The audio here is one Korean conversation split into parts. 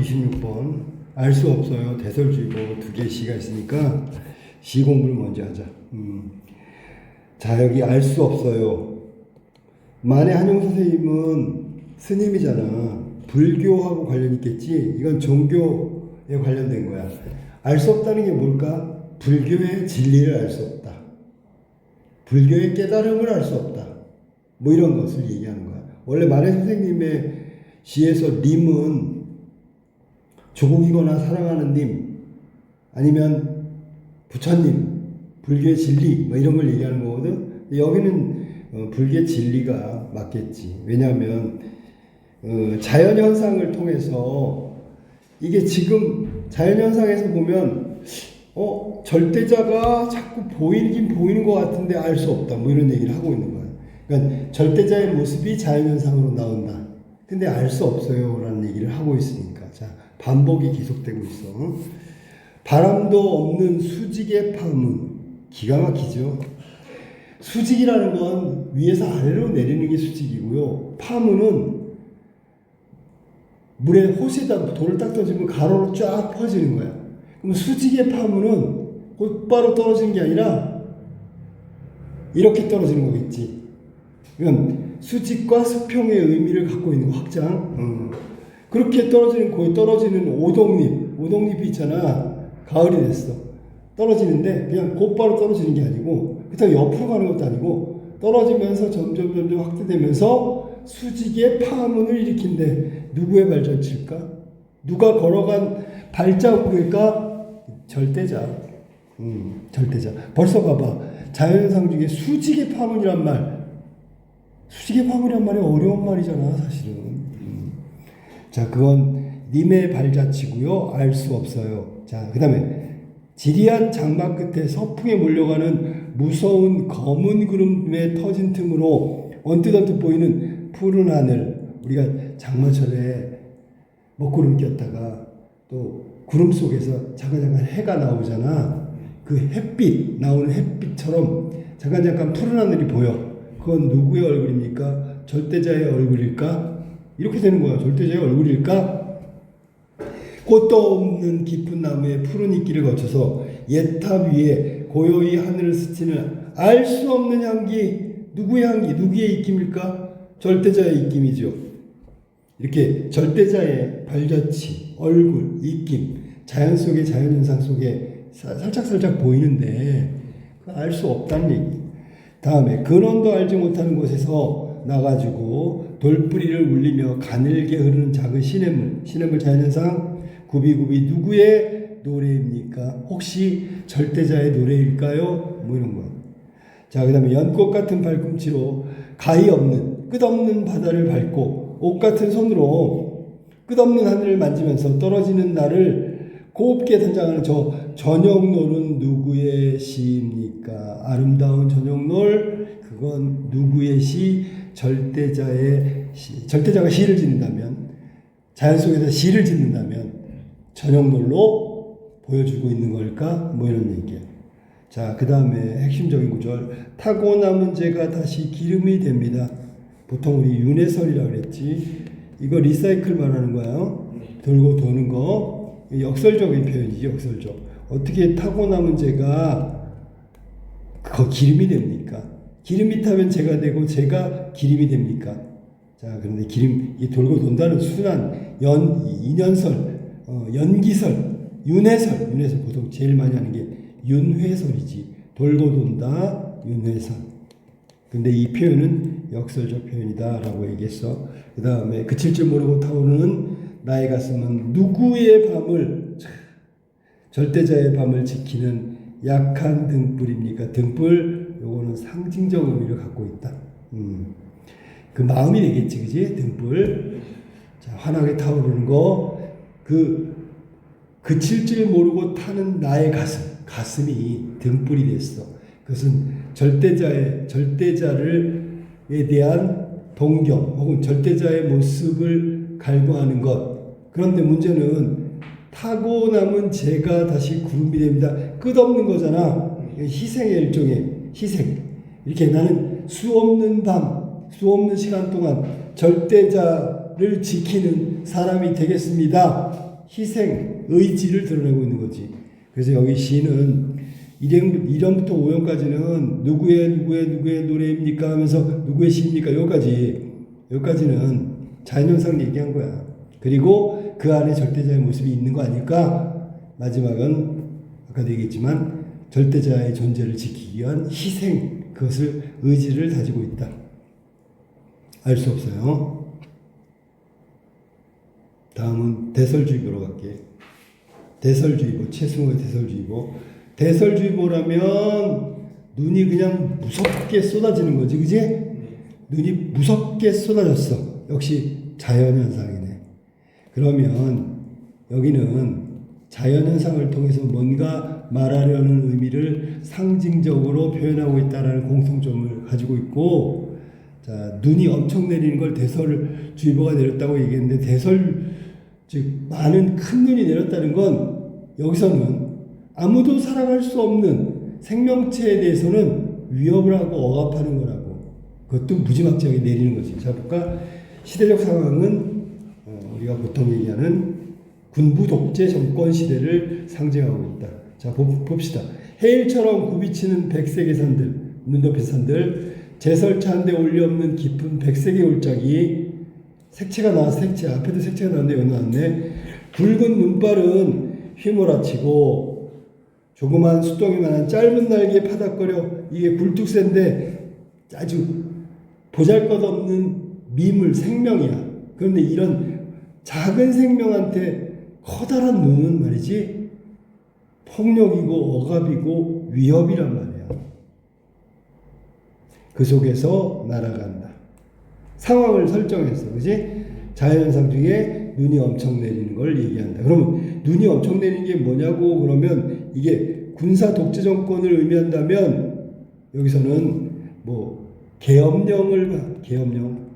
96번 알 수 없어요. 대설주의고 두 개의 시가 있으니까 시 공부를 먼저 하자. 자, 여기 알 수 없어요. 만에 한용 선생님은 스님이잖아. 불교하고 관련 있겠지. 이건 종교에 관련된 거야. 알 수 없다는 게 뭘까? 불교의 진리를 알 수 없다. 불교의 깨달음을 알 수 없다. 뭐 이런 것을 얘기하는 거야. 원래 만해 선생님의 시에서 님은 조국이거나 사랑하는 님, 아니면 부처님, 불교의 진리, 뭐 이런 걸 얘기하는 거거든. 여기는 불교의 진리가 맞겠지. 왜냐하면 자연현상을 통해서 이게 지금 자연현상에서 보면 절대자가 자꾸 보이긴 보이는 것 같은데 알 수 없다. 뭐 이런 얘기를 하고 있는 거야. 그러니까 절대자의 모습이 자연현상으로 나온다. 근데 알 수 없어요. 라는 얘기를 하고 있으니까. 자, 반복이 계속되고 있어. 바람도 없는 수직의 파문. 기가 막히죠. 수직이라는 건 위에서 아래로 내리는 게 수직이고요. 파문은 물에 호시에다 돌을 딱 던지면 가로로 쫙 퍼지는 거야. 그럼 수직의 파문은 곧바로 떨어지는 게 아니라 이렇게 떨어지는 거겠지. 그러니까 수직과 수평의 의미를 갖고 있는 확장. 그렇게 떨어지는 오동잎이 있잖아. 가을이 됐어. 떨어지는데 그냥 곧바로 떨어지는 게 아니고 그렇다고 옆으로 가는 것도 아니고 떨어지면서 점점 확대되면서 수직의 파문을 일으킨대. 누구의 발자취일까? 누가 걸어간 발자국일까? 절대자. 절대자. 벌써 봐봐. 자연상 중에 수직의 파문이란 말이 어려운 말이잖아, 사실은. 자, 그건 님의 발자취고요. 알 수 없어요. 자, 그 다음에 지리한 장막 끝에 서풍에 몰려가는 무서운 검은 구름에 터진 틈으로 언뜻 보이는 푸른 하늘. 우리가 장마철에 먹구름 꼈다가 또 구름 속에서 잠깐 해가 나오잖아. 그 나오는 햇빛처럼 잠깐 푸른 하늘이 보여. 그건 누구의 얼굴입니까? 절대자의 얼굴일까? 이렇게 되는 거야. 절대자의 얼굴일까? 꽃도 없는 깊은 나무의 푸른 이끼를 거쳐서 옛탑 위에 고요히 하늘을 스치는 알 수 없는 향기. 누구의 향기? 누구의 입김일까? 절대자의 입김이죠. 이렇게 절대자의 발자취, 얼굴, 입김, 자연 속의 자연현상 속에 살짝 보이는데 알 수 없다는 얘기. 다음에 근원도 알지 못하는 곳에서 나가지고 돌뿌리를 울리며 가늘게 흐르는 작은 시냇물 자연현상 구비구비 누구의 노래입니까? 혹시 절대자의 노래일까요? 뭐 이런 거. 자, 그 다음에 연꽃 같은 발꿈치로 가히 없는 끝없는 바다를 밟고 옷 같은 손으로 끝없는 하늘을 만지면서 떨어지는 날을 곱게 단장하는 저 저녁놀은 누구의 시입니까? 아름다운 저녁놀, 그건 누구의 시? 절대자의 시. 절대자가 시를 짓는다면, 자연 속에서 시를 짓는다면 저녁놀로 보여주고 있는 걸까? 뭐 이런 얘기야. 자, 그 다음에 핵심적인 구절. 타고 남은 재가 다시 기름이 됩니다. 보통 우리 윤회설이라고 그랬지. 이거 리사이클 말하는 거예요. 돌고 도는 거. 역설적인 표현이지, 역설적. 어떻게 타고 남은 재가 기름이 됩니까? 기름이 타면 재가 되고 재가 기름이 됩니까? 자, 그런데 이 돌고 돈다는 순환, 인연설, 연기설, 윤회설 보통 제일 많이 하는 게 윤회설이지. 돌고 돈다, 윤회설. 근데 이 표현은 역설적 표현이다라고 얘기했어. 그 다음에 그칠 줄 모르고 타오르는 나의 가슴은 누구의 밤을, 절대자의 밤을 지키는 약한 등불입니까? 등불, 요거는 상징적 의미를 갖고 있다. 그 마음이 되겠지, 그지? 등불. 자, 환하게 타오르는 거, 그칠 줄 모르고 타는 나의 가슴이 등불이 됐어. 그것은 절대자에 대한 동경 혹은 절대자의 모습을 갈구하는 것. 그런데 문제는 타고 남은 재가 다시 구름이 됩니다. 끝없는 거잖아. 희생의 일종의 희생. 이렇게 나는 수없는 밤, 수없는 시간 동안 절대자를 지키는 사람이 되겠습니다. 희생, 의지를 드러내고 있는 거지. 그래서 여기 시는 1형부터 5형까지는 누구의 노래입니까 하면서 누구의 시입니까? 여기까지는 자연현상 얘기한 거야. 그리고 그 안에 절대자의 모습이 있는 거 아닐까? 마지막은 아까도 얘기했지만 절대자의 존재를 지키기 위한 희생, 그것을 의지를 가지고 있다. 알 수 없어요. 다음은 대설주의보로 갈게. 대설주의보, 최승호의 대설주의보. 대설주의보라면 눈이 그냥 무섭게 쏟아지는 거지, 그지? 눈이 무섭게 쏟아졌어. 역시 자연현상이네. 그러면 여기는 자연현상을 통해서 뭔가 말하려는 의미를 상징적으로 표현하고 있다는 공통점을 가지고 있고, 자, 눈이 엄청 내리는 걸 대설주의보가 내렸다고 얘기했는데, 즉 많은 큰 눈이 내렸다는 건 여기서는 아무도 살아갈 수 없는 생명체에 대해서는 위협을 하고 억압하는 거라고. 그것도 무지막지하게 내리는 거지. 자, 볼까? 시대적 상황은 우리가 보통 얘기하는 군부 독재 정권 시대를 상징하고 있다. 자, 봅시다. 해일처럼 굽이치는 백색의 산들, 눈 덮인 산들, 제설차한 데 올려없는 깊은 백색의 골짜기, 색채가 나왔어. 색채. 앞에도 색채가 나왔는데 여기 나왔네. 붉은 눈발은 휘몰아치고 조그만 숫덩이만한 짧은 날개에 파닥거려. 이게 굴뚝새인데 아주 보잘것없는 미물, 생명이야. 그런데 이런 작은 생명한테 커다란 눈은 말이지 폭력이고 억압이고 위협이란 말이야. 그 속에서 날아간다. 상황을 설정했어. 그지? 자연현상 중에 눈이 엄청 내리는 걸 얘기한다. 그러면 눈이 엄청 내리는 게 뭐냐고 그러면 이게 군사 독재 정권을 의미한다면 여기서는 뭐 계엄령, 계엄,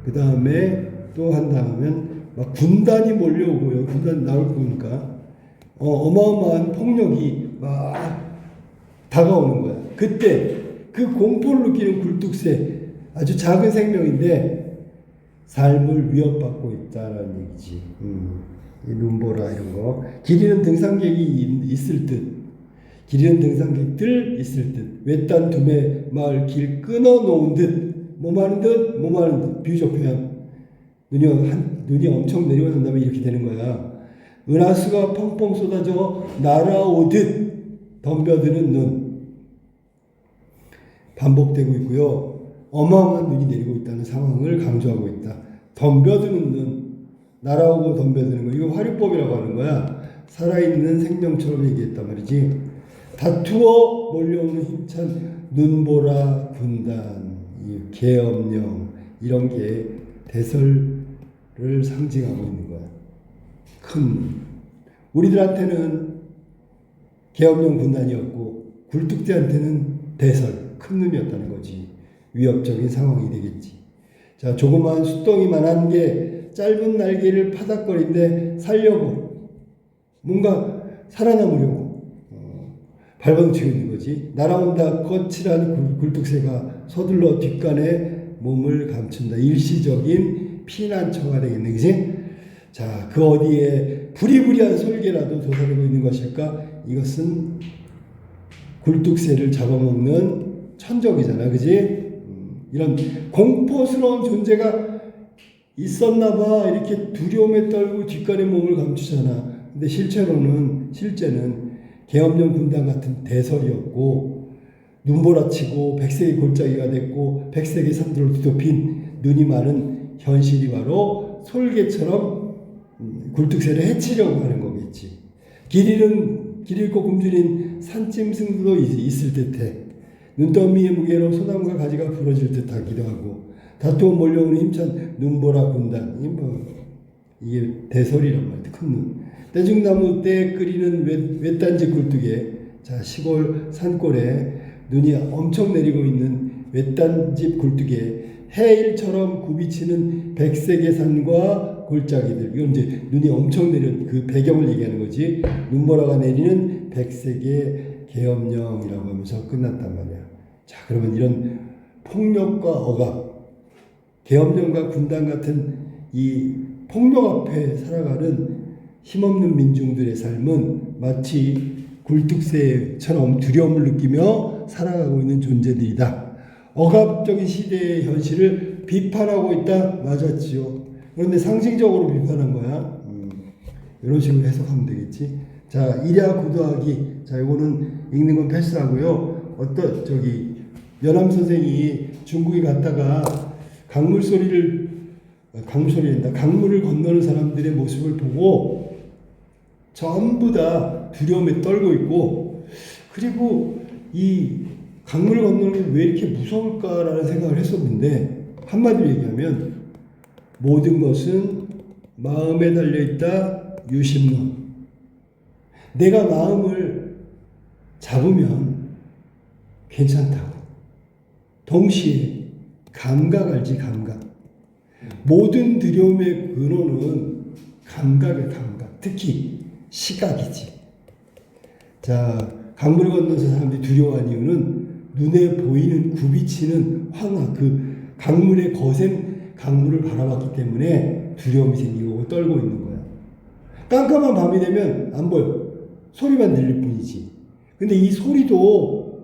그 다음에 또 한다면 막 군단이 몰려오고요. 군단 나올 거니까 어마어마한 폭력이 막 다가오는 거야. 그때 그 공포를 느끼는 굴뚝새, 아주 작은 생명인데 삶을 위협받고 있다라는 얘기지. 이 눈보라 이런 거. 길 잃은 등산객이 있을 듯. 길 잃은 등산객들 있을 듯. 외딴 두메 마을 길 끊어놓은 듯. 몸하는 듯. 비유적 표현. 눈이 엄청 내려오는 다음에 이렇게 되는 거야. 은하수가 펑펑 쏟아져 날아오듯 덤벼드는 눈. 반복되고 있고요. 어마어마한 눈이 내리고 있다는 상황을 강조하고 있다. 덤벼드는 눈, 날아오고 덤벼드는 거. 이거 화류법이라고 하는 거야. 살아있는 생명처럼 얘기했단 말이지. 다투어 몰려오는 힘찬 눈보라 군단, 이 계엄령 이런 게 대설을 상징하고 있는 거야. 큰 우리들한테는 계엄령 군단이었고 굴뚝대한테는 대설, 큰 눈이었다는 거지. 위협적인 상황이 되겠지. 자, 조그마한 숫덩이만한 게 짧은 날개를 파닥거린데 살려고 뭔가 살아남으려고 발버둥치고 있는 거지. 날아온다 거칠한 굴뚝새가 서둘러 뒷간에 몸을 감춘다. 일시적인 피난처가 되겠네. 그지? 자, 그 어디에 부리부리한 솔개라도 도사리고 있는 것일까? 이것은 굴뚝새를 잡아먹는 천적이잖아. 그지? 이런 공포스러운 존재가 있었나봐. 이렇게 두려움에 떨고 뒷간에 몸을 감추잖아. 근데 실제는 계엄령 군단 같은 대설이었고 눈보라치고 백색의 골짜기가 됐고 백색의 산들을 뒤덮인 눈이 많은 현실이 바로 솔개처럼 굴뚝새를 해치려고 하는 거겠지. 길 잃고 굶주린 산짐승도 있을 듯해. 눈더미의 무게로 소나무가 가지가 부러질 듯하기도 하고 다투어 몰려오는 힘찬 눈보라 군단. 이게 대설이란 말이야. 큰 눈. 떼죽나무 떼 끓이는 외딴집 굴뚝에, 자, 시골 산골에 눈이 엄청 내리고 있는 외딴집 굴뚝에 해일처럼 굽이치는 백색의 산과 골짜기들. 이건 이제 눈이 엄청 내린 그 배경을 얘기하는 거지. 눈보라가 내리는 백색의 계엄령이라고 하면서 끝났단 말이야. 자, 그러면 이런 폭력과 억압, 계엄령과 군단 같은 이 폭력 앞에 살아가는 힘없는 민중들의 삶은 마치 굴뚝새처럼 두려움을 느끼며 살아가고 있는 존재들이다. 억압적인 시대의 현실을 비판하고 있다. 맞았지요. 그런데 상징적으로 비판한 거야. 이런 식으로 해석하면 되겠지. 자, 일야 구도하기. 자, 이거는 읽는 건 패스하고요. 연암 선생이 중국에 갔다가 강물을 건너는 사람들의 모습을 보고 전부 다 두려움에 떨고 있고, 그리고 이 강물을 건너는 게 왜 이렇게 무서울까라는 생각을 했었는데, 한마디로 얘기하면 모든 것은 마음에 달려있다. 유심론. 내가 마음을 잡으면 괜찮다고. 동시에 감각 알지, 감각. 모든 두려움의 근원은 감각의 감각. 특히 시각이지. 자, 강물을 건너서 사람들이 두려워한 이유는 눈에 보이는 굽이치는 황화, 그 강물의 거센 강물을 바라봤기 때문에 두려움이 생기고 떨고 있는 거야. 깜깜한 밤이 되면 안 보여. 소리만 들릴 뿐이지. 근데 이 소리도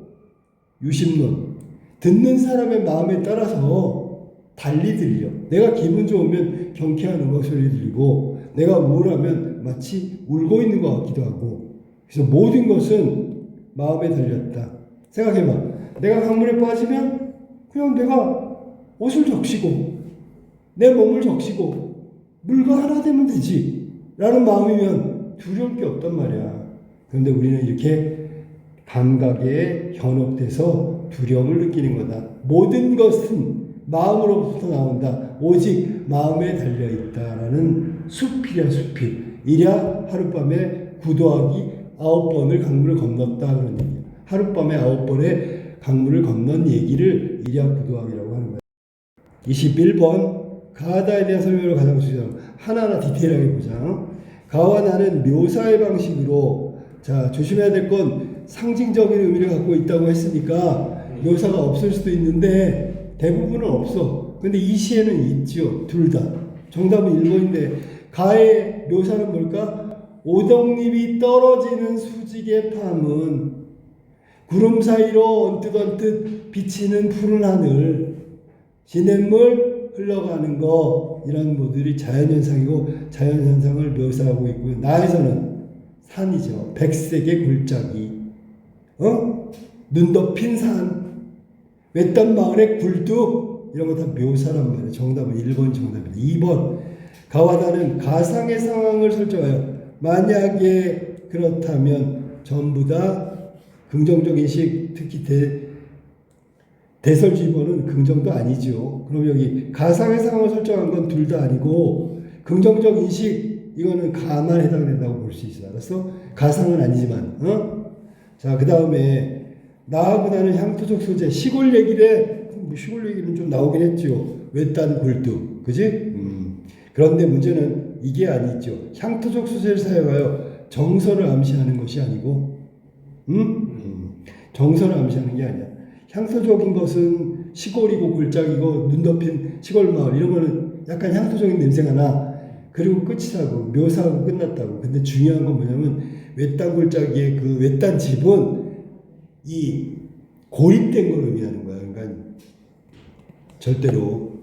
유심론. 듣는 사람의 마음에 따라서 달리 들려. 내가 기분 좋으면 경쾌한 음악 소리 들리고, 내가 우울하면 마치 울고 있는 것 같기도 하고. 그래서 모든 것은 마음에 달렸다. 생각해봐. 내가 강물에 빠지면 그냥 내가 옷을 적시고 내 몸을 적시고 물과 하나 되면 되지 라는 마음이면 두려울 게 없단 말이야. 그런데 우리는 이렇게 감각에 현혹돼서 두려움을 느끼는 거다. 모든 것은 마음으로부터 나온다. 오직 마음에 달려있다라는 수필이야, 수필. 이랴 하룻밤에 구도하기 9번을 강물을 건넜다 그런 얘기야. 하룻밤에 9번의 강물을 건넌 얘기를 이랴 구도하기라고 하는 거야. 21번 가하다에 대한 설명을 가장 중요하다. 하나하나 디테일하게 보자. 가와 나는 묘사의 방식으로, 자, 조심해야 될 건 상징적인 의미를 갖고 있다고 했으니까 묘사가 없을 수도 있는데 대부분은 없어. 근데 이 시에는 있죠. 둘 다. 정답은 1번인데 가의 묘사는 뭘까? 오덕잎이 떨어지는 수직의 밤은 구름 사이로 언뜻언뜻 비치는 푸른 하늘, 시냇물 흘러가는 거, 이런 모델이 자연현상이고 자연현상을 묘사하고 있고요. 나에서는 산이죠. 백색의 굴짝이, 눈 덮인 산, 외딴 마을의 굴뚝, 이런 거 다 묘사란 말이에요. 정답은 1번 정답입니다. 2번 가와다는 가상의 상황을 설정하여 만약에 그렇다면 전부 다 긍정적 인식, 특히 대설주의보는 긍정도 아니죠. 그럼 여기 가상의 상황을 설정한 건 둘 다 아니고 긍정적 인식, 이거는 가만 해당된다고 볼 수 있어. 알았어? 가상은 아니지만. 자, 그 다음에 나하고 나는 향토적 소재, 시골 얘기래. 시골 얘기는 좀 나오긴 했죠. 외딴 굴뚝, 그지? 그런데 문제는 이게 아니죠. 향토적 소재를 사용하여 정서를 암시하는 것이 아니고, 정서를 암시하는 게 아니야. 향토적인 것은 시골이고 골짜기고 눈 덮인 시골 마을, 이런 거는 약간 향토적인 냄새가 나. 그리고 끝이라고, 묘사하고 끝났다고. 근데 중요한 건 뭐냐면 외딴 골짜기의 그 외딴 집은 이 고립된 걸 의미하는 거야. 그러니까 절대로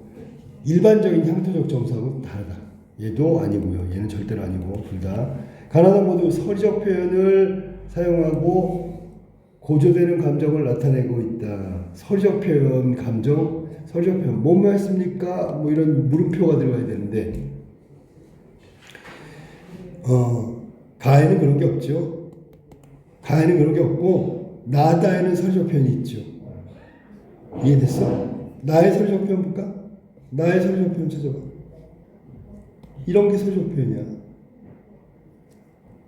일반적인 향토적 정서하고 다르다. 얘도 아니고요. 얘는 절대로 아니고, 둘 다. 가나다 모두 서리적 표현을 사용하고 고조되는 감정을 나타내고 있다. 서리적 표현, 감정, 서리적 표현. 뭐뭐 했습니까? 뭐 이런 물음표가 들어가야 되는데, 가에는 그런 게 없죠. 가에는 그런 게 없고, 나다에는 서리적 표현이 있죠. 이해됐어? 나의 서리적 표현 볼까? 나의 서리적 표현 찾아봐. 이런 게 서리적 표현이야.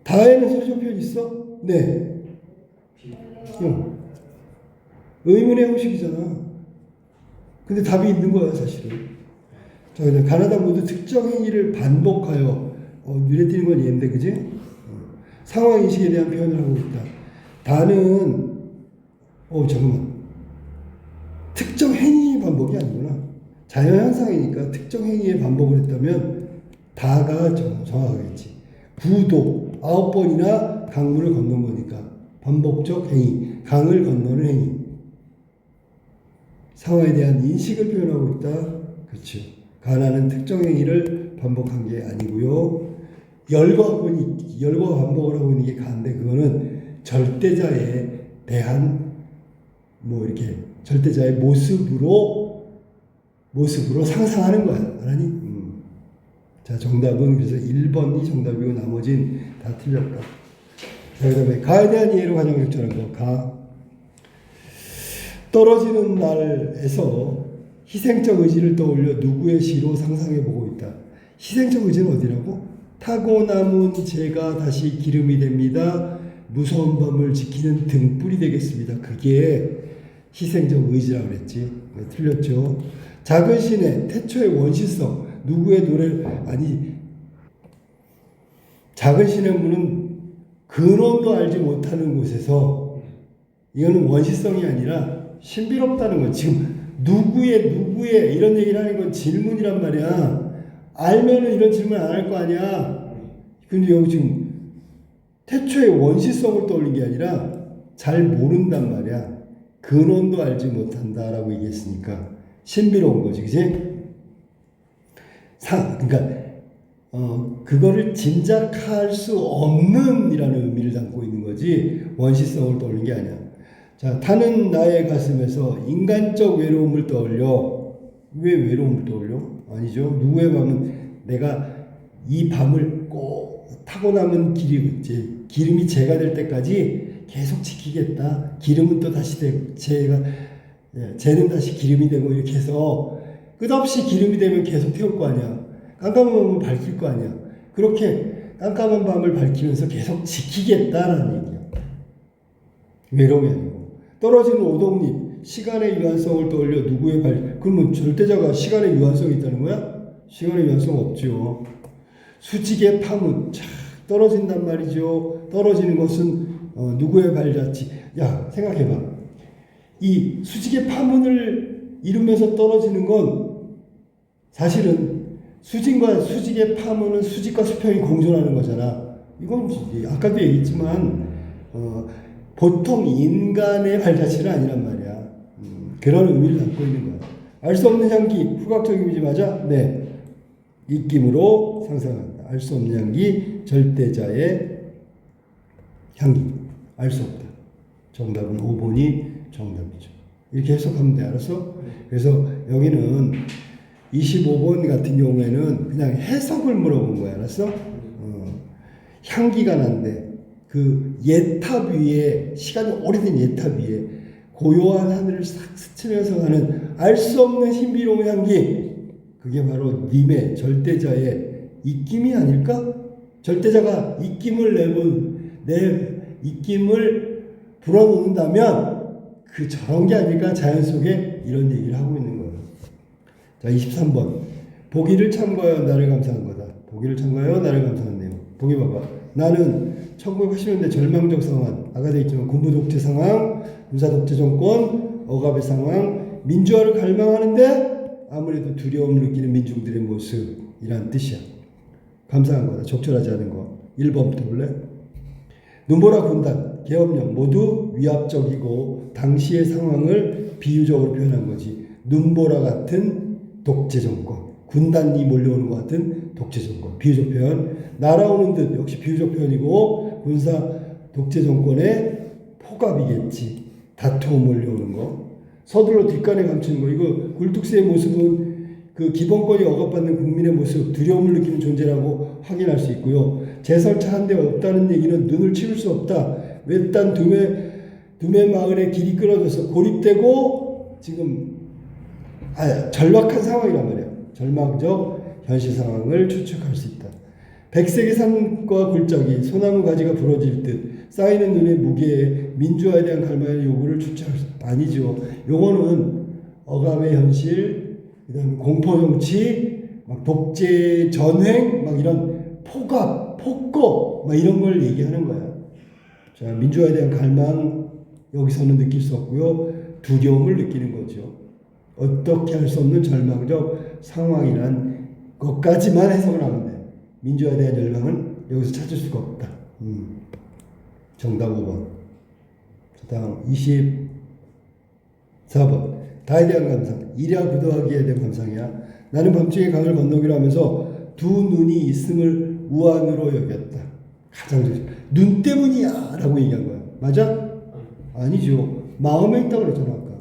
다에는 서리적 표현 있어? 네. 의문의 형식이잖아. 근데 답이 있는 거야, 사실은. 자, 그냥 가나다 모두 특정 행위를 반복하여, 눈에 띄는 건 얘인데, 그지? 상황 인식에 대한 표현을 하고 있다. 다는, 잠깐만. 특정 행위 반복이 아니구나. 자연현상이니까 특정 행위의 반복을 했다면 다가 정확하겠지. 구도 9번이나 강물을 건넌 거니까 반복적 행위, 강을 건너는 행위. 상황에 대한 인식을 표현하고 있다. 그렇죠. 가나는 특정 행위를 반복한 게 아니고요. 열과 반복을 하고 있는 게 가인데 그거는 절대자에 대한 뭐 이렇게 절대자의 모습으로 상상하는 거야. 알았니? 자, 정답은 그래서 1번이 정답이고 나머지는 다 틀렸다. 자, 그 다음에 가에 대한 이해로 가장 적절한 거. 가. 떨어지는 날에서 희생적 의지를 떠올려 누구의 시로 상상해보고 있다. 희생적 의지는 어디라고? 타고 남은 재가 다시 기름이 됩니다. 무서운 밤을 지키는 등불이 되겠습니다. 그게 희생적 의지라고 그랬지. 네, 틀렸죠. 작은 신의 태초의 원시성. 누구의 노래 아니 작은 신의 문은 근원도 알지 못하는 곳에서 이거는 원시성이 아니라 신비롭다는 거. 지금 누구의 이런 얘기를 하는 건 질문이란 말이야. 알면은 이런 질문 안 할 거 아니야. 근데 여기 지금 태초의 원시성을 떠올린 게 아니라 잘 모른단 말이야. 근원도 알지 못한다라고 얘기했으니까 신비로운 거지, 그지? 그러니까 그거를 짐작할 수 없는 이라는 의미를 담고 있는 거지 원시성을 떠올린 게 아니야. 자, 타는 나의 가슴에서 인간적 외로움을 떠올려. 왜 외로움을 떠올려? 아니죠. 누구의 밤은 내가 이 밤을 꼭 타고 남은 기름이 재가 될 때까지 계속 지키겠다. 기름은 또 다시 되고 재는 다시 기름이 되고 이렇게 해서 끝없이 기름이 되면 계속 태울 거 아니야. 깜깜한 밤을 밝힐 거 아니야. 그렇게 깜깜한 밤을 밝히면서 계속 지키겠다라는 얘기야. 외로움이 아니고. 떨어지는 오동잎, 시간의 유한성을 떠올려 누구의 그러면 절대자가 시간의 유한성이 있다는 거야? 시간의 유한성 없죠. 수직의 파문, 떨어진단 말이죠. 떨어지는 것은 누구의 발자취. 야, 생각해봐. 이 수직의 파문을 이루면서 떨어지는 건 사실은 수직의 파문은 수직과 수평이 공존하는 거잖아. 이건 아까도 얘기했지만 보통 인간의 발자취는 아니란 말이야. 그런 의미를 담고 있는 거야. 알 수 없는 향기, 후각적 이미지 맞아? 네. 입김으로 상상한다. 알 수 없는 향기, 절대자의 향기. 알 수 없다. 정답은 5번이 정답이죠. 이렇게 해석하면 돼. 알았어? 그래서 여기는 25번 같은 경우에는 그냥 해석을 물어본 거야. 알았어? 향기가 난데 그 예탑 위에, 시간이 오래된 예탑 위에 고요한 하늘을 싹 스치면서 가는 알 수 없는 신비로운 향기. 그게 바로 님의 절대자의 입김이 아닐까? 절대자가 입김을 불어넣는다면 그 저런 게 아닐까? 자연 속에 이런 얘기를 하고 있는 거예요. 자, 23번. 보기를 참고하여 나를 감사한 거다. 보기를 참고하여 나를 감사한 내용. 보기 봐봐. 나는 1980년대 절망적 상황, 아까 되어 있지만 군부 독재 상황, 군사 독재 정권, 억압의 상황, 민주화를 갈망하는데 아무래도 두려움을 느끼는 민중들의 모습이란 뜻이야. 감사한 거다. 적절하지 않은 거. 1번부터 볼래? 눈보라 군단, 계엄령 모두 위압적이고 당시의 상황을 비유적으로 표현한 거지. 눈보라 같은 독재 정권, 군단이 몰려오는 것 같은 독재 정권, 비유적 표현. 날아오는 듯 역시 비유적 표현이고 군사 독재 정권의 포갑이겠지. 다투어 몰려오는 거. 서둘러 뒷간에 감추는 거. 이거 굴뚝새의 모습은 그 기본권이 억압받는 국민의 모습, 두려움을 느끼는 존재라고 확인할 수 있고요. 제설차 한 대 없다는 얘기는 눈을 치울 수 없다. 외딴 두메 마을에 길이 끊어져서 고립되고 지금 절박한 상황이란 말이야. 절망적 현실 상황을 추측할 수 있다. 백색의 산과 굴짝이 소나무 가지가 부러질 듯 쌓이는 눈의 무게에 민주화에 대한 갈망의 요구를 추측할 수 있다. 아니죠. 요거는 억압의 현실, 그다음에 공포 정치, 막 독재 전횡, 막 이런 포갑, 폭거, 막 이런 걸 얘기하는 거야. 자, 민주화에 대한 갈망 여기서는 느낄 수 없고요. 두려움을 느끼는 거죠. 어떻게 할 수 없는 절망적 상황이란 것까지만 해석을 하면 돼. 민주화에 대한 열망은 여기서 찾을 수가 없다. 정답 5번. 다음 24번. 다에 대한 감상. 이랴 부도하기에 대한 감상이야. 나는 밤중에 강을 건너기로 하면서 두 눈이 있음을 우환으로 여겼다. 가장 좋지. 눈 때문이야 라고 얘기한 거야. 맞아? 아니죠. 마음에 있다고 그랬잖아 아까.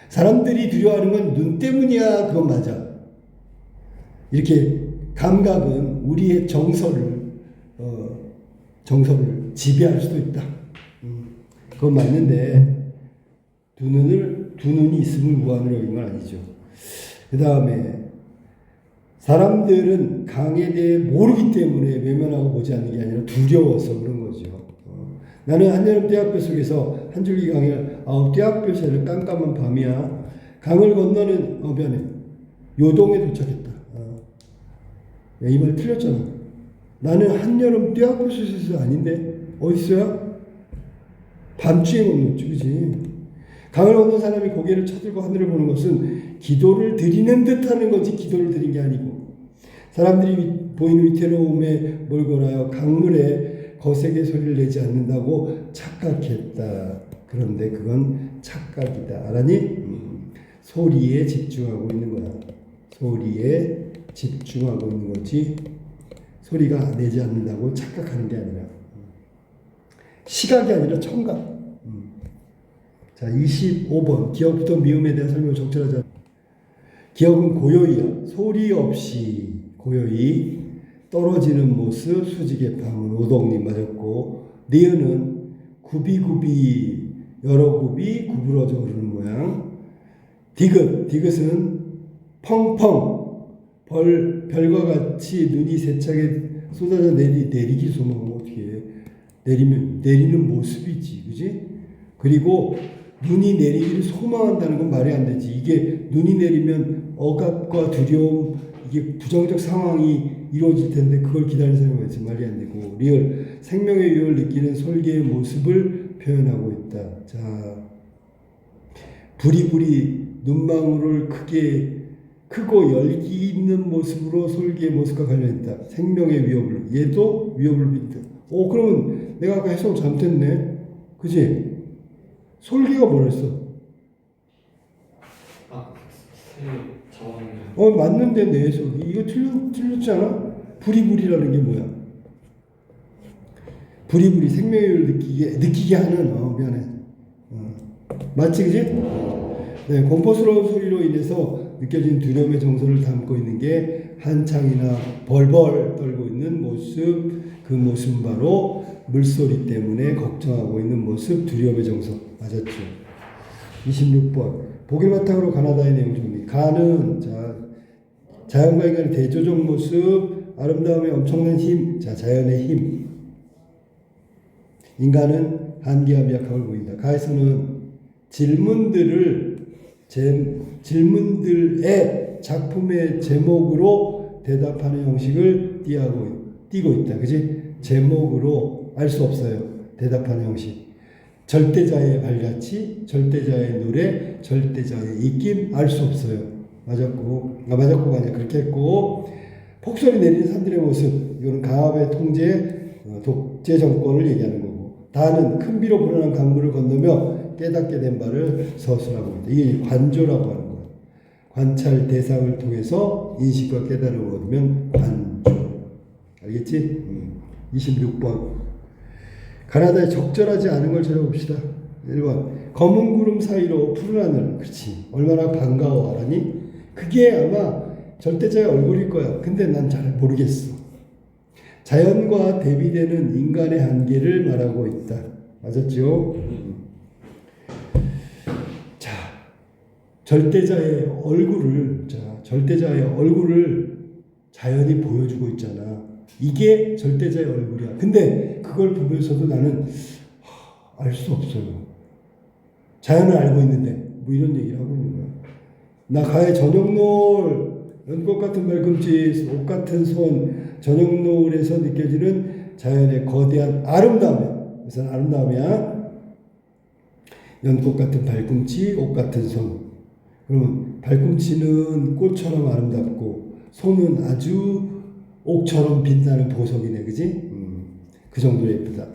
사람들이 두려워하는 건 눈 때문이야. 그건 맞아. 이렇게 감각은 우리의 정서를 지배할 수도 있다. 그건 맞는데 두 눈이 있음을 무한으로 여긴 건 아니죠. 그 다음에 사람들은 강에 대해 모르기 때문에 외면하고 보지 않는 게 아니라 두려워서 그런 거죠. 나는 한여름 떼학볕 속에서 한 줄기 강을 떼학볕에는 깜깜한 밤이야. 강을 건너는 미안해. 요동에 도착했다. 이 말 틀렸잖아. 나는 한여름 떼학볕 속에서 아닌데 어딨어요? 밤중에 건넜지, 그지? 강을 건넌 사람이 고개를 쳐들고 하늘을 보는 것은 기도를 드리는 듯 하는 거지 기도를 드린 게 아니고 사람들이 보이는 위태로움에 몰골하여 강물에 거세게 소리를 내지 않는다고 착각했다. 그런데 그건 착각이다. 알았니? 소리에 집중하고 있는 거야. 소리에 집중하고 있는 거지 소리가 내지 않는다고 착각하는 게 아니라 시각이 아니라 청각. 자, 25번. 기억부터 미움에 대한 설명을 적절하자. 기억은 고요히야. 소리 없이 고요히 떨어지는 모습. 수직의 방은 오동님 맞았고 니은은 굽이굽이 여러 굽이 구부러져 오르는 모양. 디귿은 펑펑 별과 같이 눈이 세차게 쏟아져 내리기 소망하면 어떻게 해. 내리는 모습이지, 그지? 그리고 눈이 내리기를 소망한다는 건 말이 안 되지. 이게 눈이 내리면 억압과 두려움, 이게 부정적 상황이 이루어질 텐데 그걸 기다리는 사람이 있지 말이 안 되고. 리얼 생명의 위협을 느끼는 솔개의 모습을 표현하고 있다. 자, 부리부리 눈망울을 크고 열기 있는 모습으로 솔개의 모습과 관련있다. 생명의 위협을 얘도 위협을 빈다. 그러면 내가 아까 해석 잘못했네. 그지? 솔개가 뭐랬어? 맞는데 내 해석이 이거 틀렸잖아. 부리부리라는 게 뭐야? 부리부리 생명의 위협을 느끼게 하는 미안해. 맞지, 그지? 네, 공포스러운 소리로 인해서 느껴진 두려움의 정서를 담고 있는 게 한창이나 벌벌 떨고 있는 모습. 그 모습은 바로 물소리 때문에 걱정하고 있는 모습, 두려움의 정서. 맞았죠. 26번. 보길 바탕으로 가나다의 내용 정리. 가는 자연과 인간의 대조적 모습, 아름다움의 엄청난 힘. 자, 자연의 힘. 인간은 한계와 미약함을 보인다. 가에서는 질문들의 작품의 제목으로 대답하는 형식을 띄고 있다. 그지? 제목으로 알 수 없어요. 대답하는 형식. 절대자의 발자취, 절대자의 노래, 절대자의 입김 알 수 없어요. 맞았고가 아니라 그렇게 했고 폭설이 내리는 산들의 모습. 이거는 강압의 통제, 독재 정권을 얘기하는 거고. 다는 큰 비로 불어난 강물을 건너며 깨닫게 된 바를 서술하고 있다. 이게 관조라고 하는 거야. 관찰 대상을 통해서 인식과 깨달음을 얻으면 관조. 알겠지? 26번. 가나다에 적절하지 않은 걸 찾아봅시다. 1번. 검은 구름 사이로 푸른 하늘. 그렇지. 얼마나 반가워. 알았니? 그게 아마 절대자의 얼굴일 거야. 근데 난 잘 모르겠어. 자연과 대비되는 인간의 한계를 말하고 있다. 맞았죠? 자, 절대자의 얼굴을 자연이 보여주고 있잖아. 이게 절대자의 얼굴이야. 근데 그걸 보면서도 나는 알 수 없어요. 자연을 알고 있는데 뭐 이런 얘기를 하고 있는 거야. 나 가에 저녁노을, 연꽃 같은 발꿈치, 옷 같은 손, 저녁노을에서 느껴지는 자연의 거대한 아름다움이야. 그래서 아름다움이야. 연꽃 같은 발꿈치, 옷 같은 손. 그러면 발꿈치는 꽃처럼 아름답고 손은 아주 옥처럼 빛나는 보석이네, 그지? 그 정도로 예쁘다.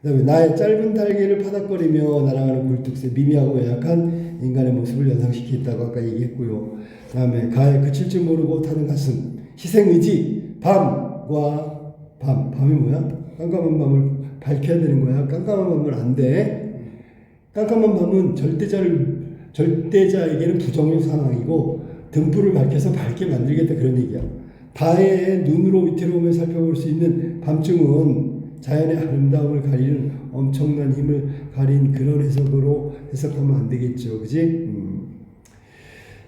그 다음에 나의 짧은 달개를 파닥거리며 날아가는 굴뚝새, 미미하고 연약한 인간의 모습을 연상시키겠다고 아까 얘기했고요. 그 다음에 가에 그칠 줄 모르고 타는 가슴, 희생의지, 밤이 뭐야? 깜깜한 밤을 밝혀야 되는 거야. 깜깜한 밤은 안 돼. 깜깜한 밤은 절대자에게는 부정적 상황이고 등불을 밝혀서 밝게 만들겠다 그런 얘기야. 다의 눈으로 위태로움을 살펴볼 수 있는 밤중은 자연의 아름다움을 가리는 엄청난 힘을 가린 그런 해석으로 해석하면 안 되겠죠. 그지?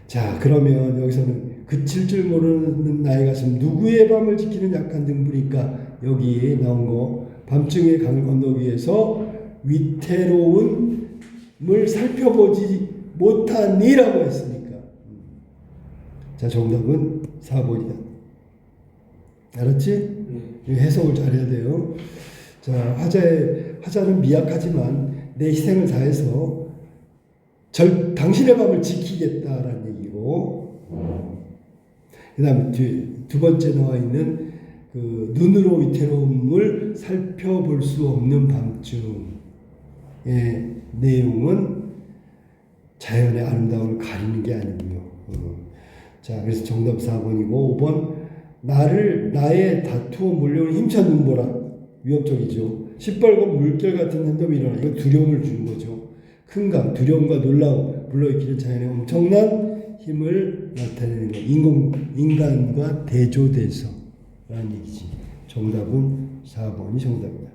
자, 그러면 여기서는 그칠 줄 모르는 나의 가슴, 누구의 밤을 지키는 약한 등불이니까 여기 나온 거, 밤중의 강을 건너기 위해서 위태로움을 살펴보지 못하니라고 했으니까. 자, 정답은 4번이다. 알았지? 해석을 잘해야 돼요. 자, 화자는 미약하지만 내 희생을 다해서 당신의 밤을 지키겠다라는 얘기고, 그 다음에 두 번째 나와 있는 그 눈으로 위태로움을 살펴볼 수 없는 밤중의 내용은 자연의 아름다움을 가리는 게 아니고요. 자, 그래서 정답 4번이고 5번 나의 다투어 몰려오는 힘찬 눈보라 위협적이죠. 시뻘건 물결 같은 한덤이 일어나. 이거 두려움을 주는 거죠. 큰 강, 두려움과 놀라움 불러일으키는 자연의 엄청난 힘을 나타내는 것. 인간과 대조돼서 라는 얘기지. 정답은 4번이 정답이다.